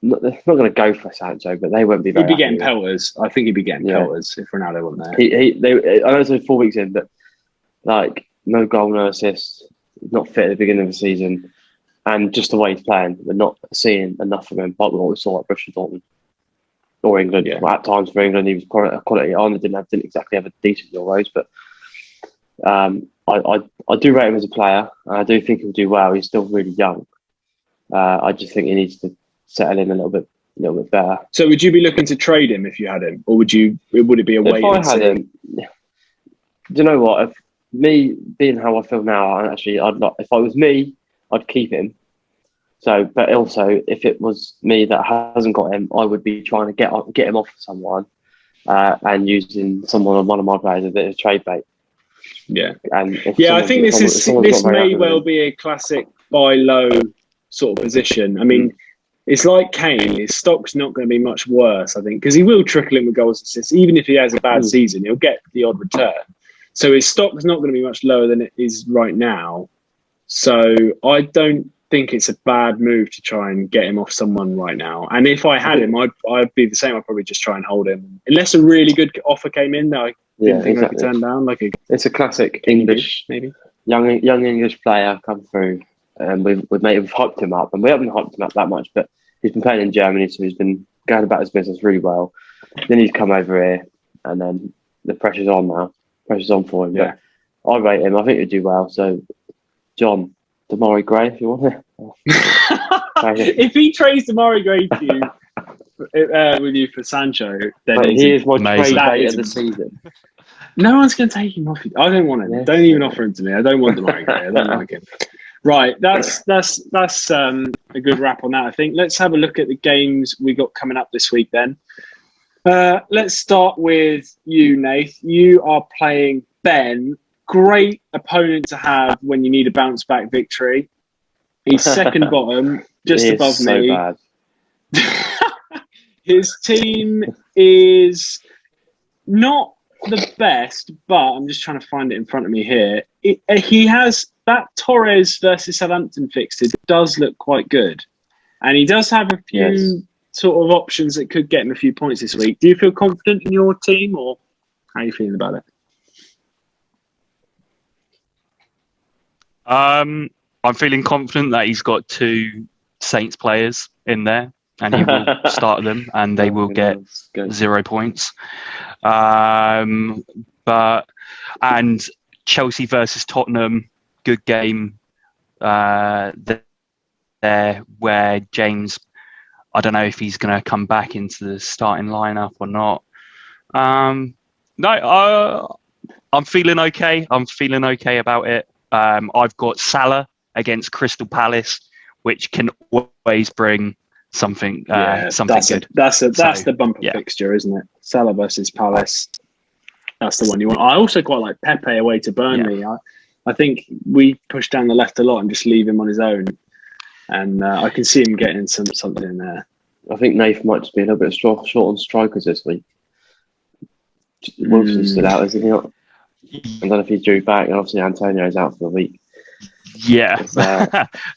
they're not going to go for Sancho, but they won't be. He'd be getting pelters. I think he'd be getting pelters if Ronaldo wasn't there. I know it's only 4 weeks in, but like no goal, no assist, not fit at the beginning of the season, and just the way he's playing, we're not seeing enough of him. But what we saw at Borussia Dortmund or England, at times for England, he was quality on. Didn't exactly have a decent Euros, but I do rate him as a player. And I do think he'll do well. He's still really young. I just think he needs to settle in a little bit better. So would you be looking to trade him if you had him, or would it be a wait? If I had him, do you know what? If me being how I feel now, if I was me, I'd keep him. So, but also if it was me that hasn't got him, I would be trying to get him off of someone and using one of my players as a bit of trade bait. Yeah, and I think this may well be a classic buy low sort of position. I mean, it's like Kane. His stock's not going to be much worse, I think, because he will trickle in with goals and assists. Even if he has a bad season, he'll get the odd return. So his stock's not going to be much lower than it is right now. So I don't think it's a bad move to try and get him off someone right now. And if I had him, I'd be the same. I'd probably just try and hold him. Unless a really good offer came in that I didn't think I could turn down. It's a classic English, maybe young English player come through. And we've hyped him up, and we haven't hyped him up that much, but he's been playing in Germany, so he's been going about his business really well. Then he's come over here, and then the pressure's on now. Pressure's on for him. Yeah. But I rate him. I think he'll do well. So, John, Demarai Gray, if you want it. If he trades Demarai Gray to you, with you for Sancho, then he is my trade bait of the season. No one's going to take him off. I don't want him. Yeah. Don't even offer him to me. I don't want Demarai Gray. I don't like him. Right, that's a good wrap on that, I think. Let's have a look at the games we got coming up this week then. Let's start with you, Nath. You are playing Ben. Great opponent to have when you need a bounce back victory. He's second bottom, just above me. Bad. His team is not the best, but I'm just trying to find it in front of me here. He has that Torres versus Southampton fixture does look quite good, and he does have a few sort of options that could get him a few points this week. Do you feel confident in your team, or how are you feeling about it? I'm feeling confident that he's got 2 Saints players in there, and he will start them, and they will get 0 points. And Chelsea versus Tottenham, good game there where James, I don't know if he's going to come back into the starting lineup or not. I'm feeling okay. I'm feeling okay about it. I've got Salah against Crystal Palace, which can always bring something That's good. That's the bumper fixture, isn't it? Salah versus Palace. That's the one you want. I also quite like Pepe away to Burnley. Yeah. I think we push down the left a lot and just leave him on his own. And I can see him getting something in there. I think Nath might just be a little bit short on strikers this week. Wilson's still out, isn't he? I don't know if he's due back, and obviously Antonio's out for the week. Yeah,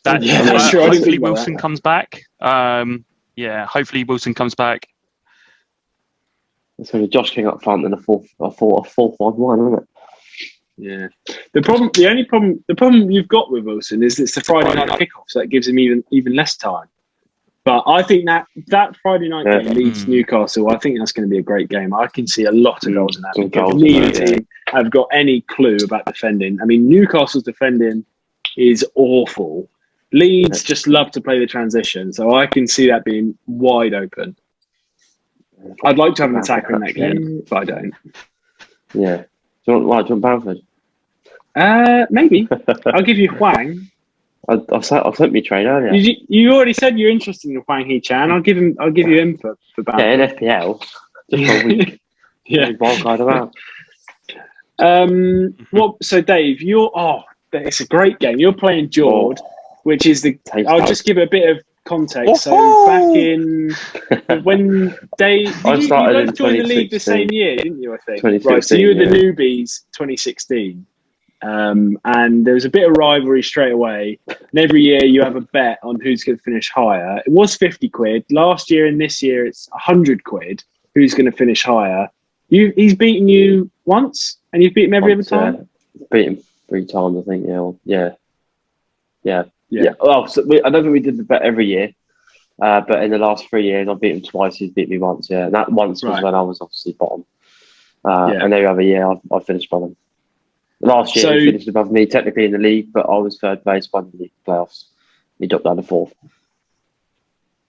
hopefully Wilson comes back. Hopefully Wilson comes back. It's going to be Josh King up front and a 4-5-1, isn't it? Yeah. The problem you've got with Wilson is it's the Friday night kickoff, so that gives him even less time. But I think that Friday night game Leeds Newcastle, I think that's going to be a great game. I can see a lot of goals in that. If neither team have got any clue about defending. I mean, Newcastle's defending is awful. Leeds just love to play the transition, so I can see that being wide open. I'd like to have an attacker in that game, but I don't. Yeah. Do you want Bamford? Maybe. I'll give you Hwang. I sent me trade earlier. You already said you're interested in Hwang Hee-chan. I'll give you him for Bamford. Yeah, in FPL. Just for a week. Yeah. Wild around. So Dave, it's a great game. You're playing Jord, which is I'll just give a bit of context. So back in when Dave, you both joined the league the same year, didn't you? I think. Right. So you were the newbies, 2016. And there was a bit of rivalry straight away. And every year you have a bet on who's going to finish higher. It was 50 quid. Last year and this year it's 100 quid. Who's going to finish higher? He's beaten you once, and you've beaten him every other time? Beat him 3 times, I think. Yeah. Well, I don't think we did the bet every year. But in the last 3 years, I've beaten him twice. He's beat me once, yeah. And that once was when I was obviously bottom. And every other year I've finished bottom. Last year, he finished above me, technically in the league, but I was third place by the league playoffs. He dropped down to 4th.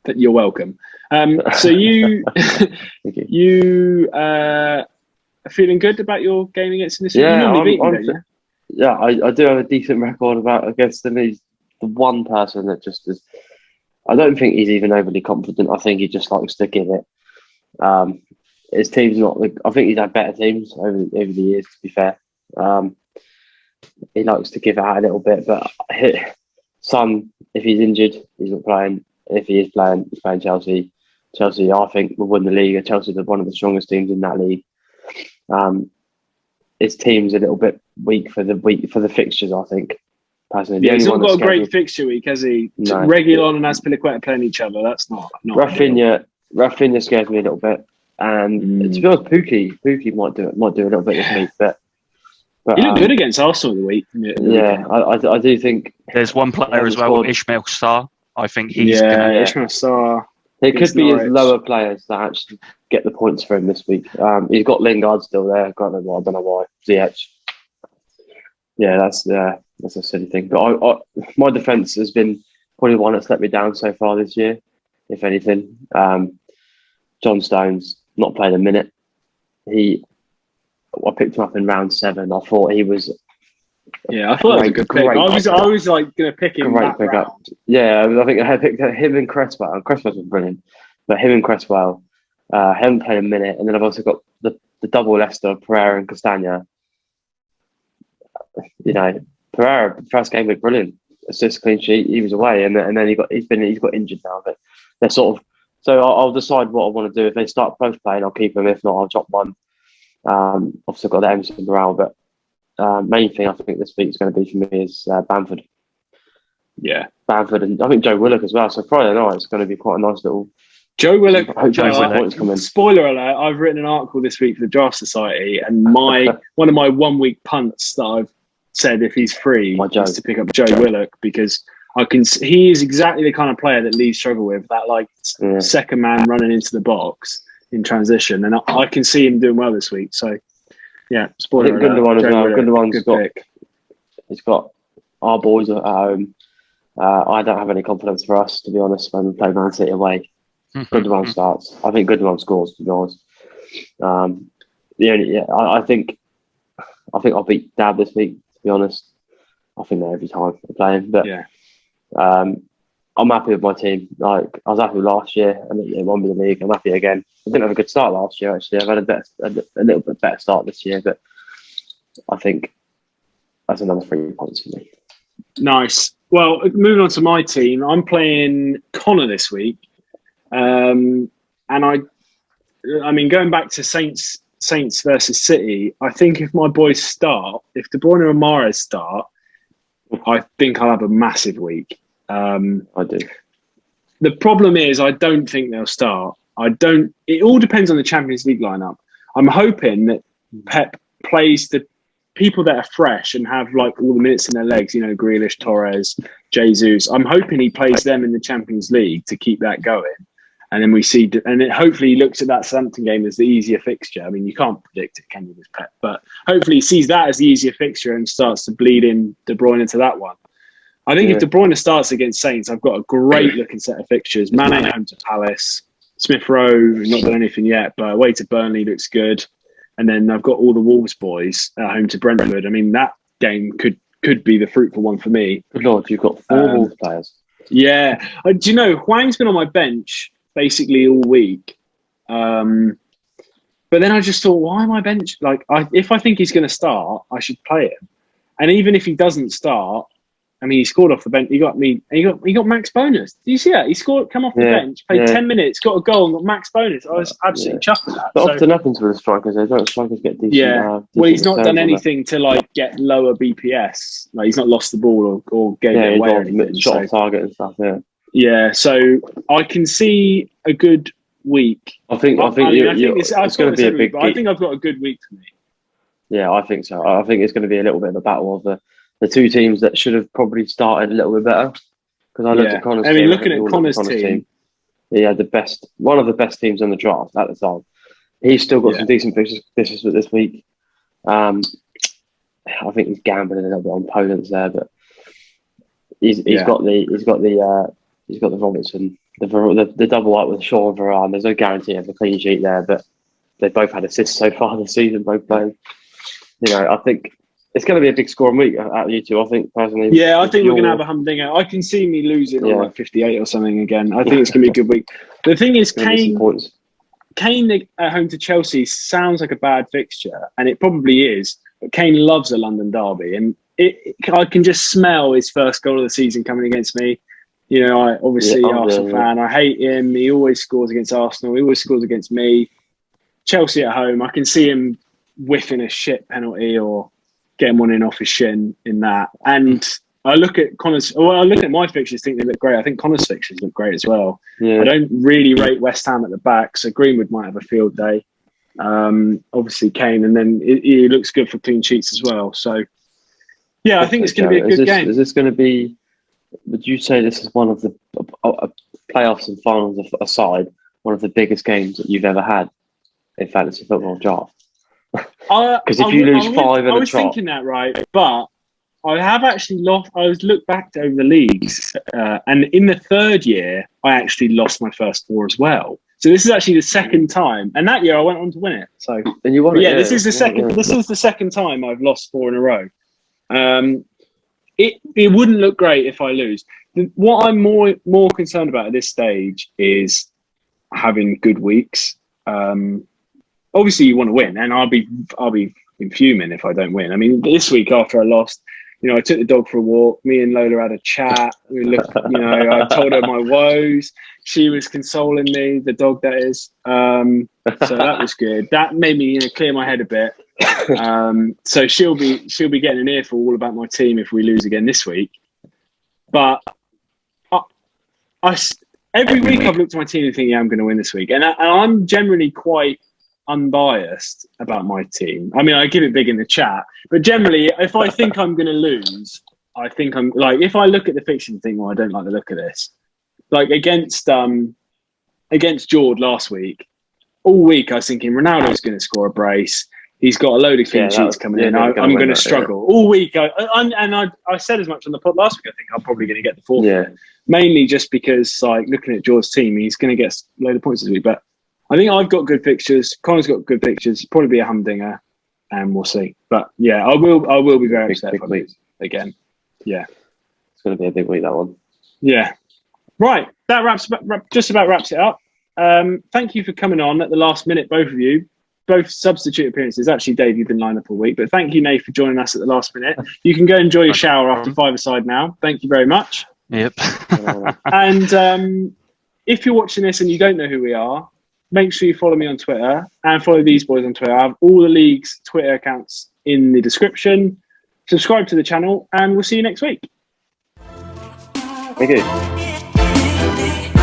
But you're welcome. So you are feeling good about your game against him this year? Yeah, I do have a decent record against him. He's the one person that just is. I don't think he's even overly confident. I think he just likes to give it. His team's not. I think he's had better teams over the years. To be fair. He likes to give it out a little bit, but Son, if he's injured, he's not playing. If he is playing, he's playing Chelsea. Chelsea, I think, will win the league. Chelsea are one of the strongest teams in that league. His team's a little bit weak for the fixtures, I think. Personally, he's not got a great fixture week, has he? No. Reguilon and Azpilicueta playing each other. That's not. Rafinha scares me a little bit, and to be honest, Pookie might do a little bit this week, but he looked good against Arsenal the week. I do think there's one player as well, Ishmael Sarr. I think he's Ishmael Sarr. It could be his lower players that actually get the points for him this week. He's got Lingard still there. I don't know why. ZH. Yeah, that's a silly thing. But my defence has been probably one that's let me down so far this year, if anything. John Stones not played a minute. I picked him up in round 7. I thought he was. Yeah, I thought it was a good pick. I was like going to pick him that round. Yeah, I think I picked him and Cresswell. Cresswell's been brilliant, but him and Cresswell haven't played a minute. And then I've also got the double Leicester, Pereira and Castagna. You know, Pereira first game looked brilliant. Assist, clean sheet. He was away, and then he's got injured now. But they're sort of. So I'll decide what I want to do. If they start both playing, I'll keep them. If not, I'll drop one. Obviously, I've got the Emerson morale, but main thing I think this week is going to be for me is Bamford. Yeah, Bamford, and I think Joe Willock as well. So Friday night it's going to be quite a nice little. Joe Willock. Points come in. Spoiler alert! I've written an article this week for the Draft Society, and one of my 1 week punts that I've said if he's free is to pick up Joe Willock, because he is exactly the kind of player that Leeds struggle with. That second man running into the box in transition, and I can see him doing well this week. So, yeah, spoiler alert. Gundogan as well. Gundogan's he's got our boys at home. I don't have any confidence for us, to be honest, when we play Man City away. Gundogan starts. I think Gundogan scores, to be honest. I think I'll beat Dab this week, to be honest. I think that every time I play him, but I'm happy with my team. Like I was happy with last year, and it won me the league. I'm happy again. I didn't have a good start last year. Actually, I've had a little bit better start this year, but I think that's another 3 points for me. Nice. Well, moving on to my team, I'm playing Connor this week, and I mean, going back to Saints versus City, I think if my boys start, if De Bruyne and Mahrez start, I think I'll have a massive week. I do. The problem is, I don't think they'll start. It all depends on the Champions League lineup. I'm hoping that Pep plays the people that are fresh and have like all the minutes in their legs. You know, Grealish, Torres, Jesus. I'm hoping he plays them in the Champions League to keep that going. And then we see, and it hopefully he looks at that Southampton game as the easier fixture. I mean, you can't predict it, can you, with Pep? But hopefully he sees that as the easier fixture and starts to bleed in De Bruyne into that one. I think if De Bruyne starts against Saints, I've got a great looking set of fixtures. Mane at home to Palace, Smith Rowe, not done anything yet, but away to Burnley looks good. And then I've got all the Wolves boys at home to Brentford. I mean, that game could be the fruitful one for me. Good Lord, you've got 4 Wolves players. Yeah. Do you know, Hwang's been on my bench basically all week. But then I just thought, why am I bench? Like, if I think he's going to start, I should play him. And even if he doesn't start, I mean, he scored off the bench. He got max bonus. Do you see that? He scored, come off the bench, played 10 minutes, got a goal, and got max bonus. I was absolutely chuffed with that. But often happens with the strikers. Strikers get decent. Well, he's not done anything to like get lower BPS. Like he's not lost the ball or gave it away or anything. Shot on target and stuff. Yeah. So I can see a good week. I think it's going to be a big. I think I've got a good week for me. Yeah, I think so. I think it's going to be a little bit of a battle of the 2 teams that should have probably started a little bit better. Because I looked at Connor's team. I mean, looking at Connor's team, he had one of the best teams on the draft at the time. He's still got some decent fixtures this week. I think he's gambling a little bit on opponents there, but he's got the Robertson, the double up with Shaw and Varane. There's no guarantee of a clean sheet there, but they both had assists so far this season, both playing. You know, I think it's going to be a big scoring week at you two, I think, personally. Yeah, I think we're going to have a humdinger. I can see me losing on like 58 or something again. I think it's going to be a good week. The thing is, Kane at home to Chelsea sounds like a bad fixture, and it probably is. But Kane loves a London derby, and I can just smell his first goal of the season coming against me. You know, Arsenal fan. I hate him. He always scores against Arsenal. He always scores against me. Chelsea at home, I can see him whiffing a shit penalty or getting one in off his shin in that. And I look at my fixtures, think they look great. I think Connor's fixtures look great as well. Yeah. I don't really rate West Ham at the back, so Greenwood might have a field day. Obviously Kane, and then he looks good for clean sheets as well. So, yeah, I think it's going to be a good game. Is this going to be, would you say this is one of the playoffs and finals aside, one of the biggest games that you've ever had in fantasy football draft? Because if you lose 5 in a trot... I was thinking that, right? But I have actually lost... I was looked back over the leagues, and in the 3rd year, I actually lost my first 4 as well. So this is actually the 2nd time. And that year, I went on to win it. So, and you won it, this is the second. This is the 2nd time I've lost 4 in a row. It wouldn't look great if I lose. What I'm more concerned about at this stage is having good weeks. Obviously, you want to win, and I'll be fuming if I don't win. I mean, this week after I lost, you know, I took the dog for a walk. Me and Lola had a chat. I told her my woes. She was consoling me, the dog that is. So that was good. That made me clear my head a bit. So she'll be getting an earful all about my team if we lose again this week. But every week I've looked at my team and think, I'm going to win this week, and I'm generally quite unbiased about my team. I mean, I give it big in the chat, but generally, if I think I'm going to lose, I think I'm like, if I look at the fixture and think, well, I don't like the look of this. Like against Jord last week, all week I was thinking Ronaldo's going to score a brace. He's got a load of clean sheets coming in. I'm going to struggle all week. I said as much on the pod last week. I think I'm probably going to get the 4th. Yeah. Mainly just because, like, looking at Jord's team, he's going to get a load of points this week. But I think I've got good fixtures. Connor's got good fixtures. Probably be a humdinger, and we'll see. But yeah, I will be very upset if I lose again. Yeah, it's going to be a big week, that one. Yeah. Right, that just about wraps it up. Thank you for coming on at the last minute, both of you. Both substitute appearances. Actually, Dave, you've been lined up all week, but thank you, Nate, for joining us at the last minute. You can go enjoy your shower after five-a-side now. Thank you very much. Yep. And if you're watching this and you don't know who we are, make sure you follow me on Twitter and follow these boys on Twitter. I have all the league's Twitter accounts in the description. Subscribe to the channel, and we'll see you next week. Thank you.